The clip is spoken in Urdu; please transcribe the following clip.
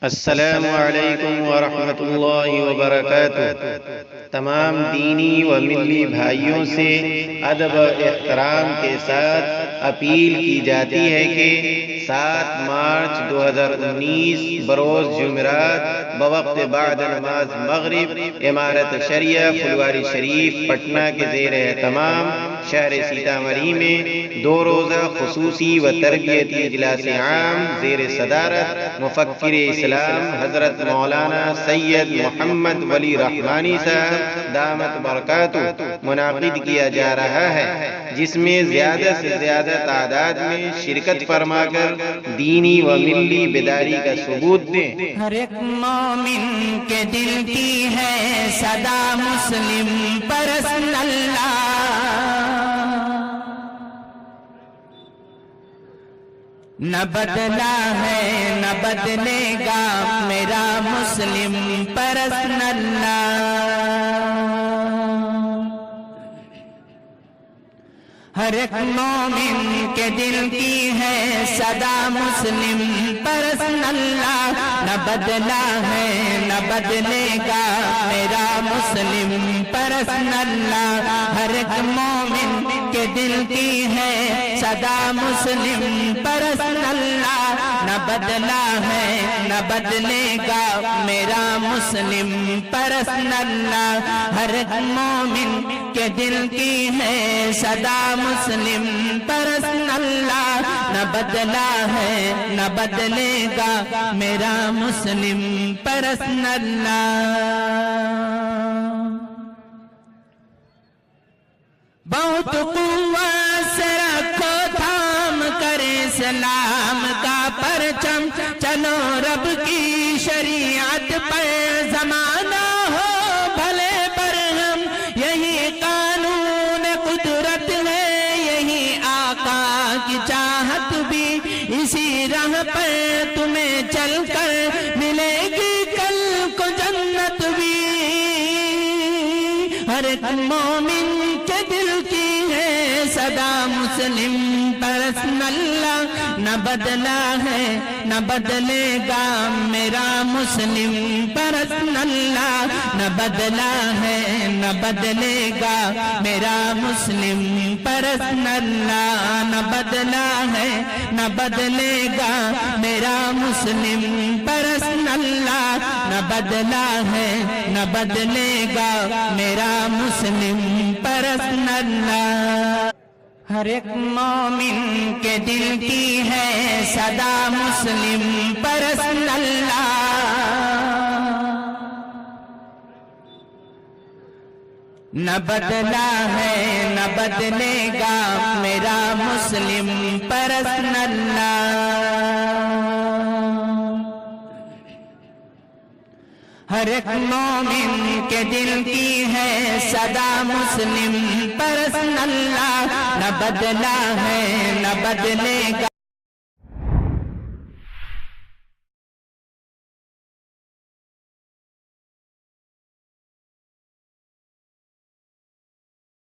السلام علیکم ورحمۃ اللہ وبرکاتہ۔ تمام دینی و ملی بھائیوں سے ادب و احترام کے ساتھ اپیل کی جاتی ہے کہ 7 مارچ 2019 بروز جمعرات بوقت بعد نماز مغرب امارت شریعہ پھلواری شریف پٹنہ کے زیر اہتمام شہر سیتامڑھی میں 2 روزہ خصوصی و تربیتی اجلاس عام زیر صدارت مفکر اسلام حضرت مولانا سید محمد ولی رحمانی صاحب دامت برکاتہ منعقد کیا جا رہا ہے، جس میں زیادہ سے زیادہ تعداد میں شرکت فرما کر دینی و ملی بیداری کا ثبوت دیں۔ ہر ایک مومن کے دل کی ہے صدا مسلم پرست اللہ، نہ بدلا ہے نہ بدلے گا میرا مسلم پرست اللہ۔ ہر ایک مومن کے دل کی ہے صدا مسلم پرست اللہ، نہ بدلا ہے نہ بدلے گا میرا مسلم پرست اللہ۔ ہر ایک مومن کے دل کی ہے صدا مسلم پرست اللہ، نہ بدلا ہے نہ بدلے گا میرا مسلم پرست اللہ۔ ہر ایک مومن کے دل کی ہے صدا مسلم پرست اللہ، نہ بدلا ہے نہ بدلے گا میرا مسلم پرست اللہ۔ بہت قوت سے رکھو تھام کر اسلام کا پرچم، چلو رب کی شریعت پر زمانہ ہو بھلے برہم، یہی قانون قدرت ہے یہی آقا کی چاہت بھی، اسی راہ پر تمہیں چل کر ملے گی کل کو جنت بھی۔ ہر ایک مومن کے دل کی ہے صدا مسلم پرست اللہ، نہ بدلا ہے نہ بدلے گا میرا مسلم پرست اللہ، نہ بدلا ہے نہ بدلے گا میرا مسلم پرست اللہ، نہ بدلا ہے نہ بدلے گا میرا مسلم پرست اللہ، نہ بدلا ہے نہ بدلے گا میرا مسلم پرست اللہ۔ ہر ایک مومن کے دل کی ہے صدا مسلم پرست اللہ، نہ بدلا ہے نہ بدلے گا میرا مسلم پرست اللہ۔ ہر ایک مومن کے دل کی ہے صدا مسلم پرست اللہ، نہ بدلا ہے نہ بدلے گا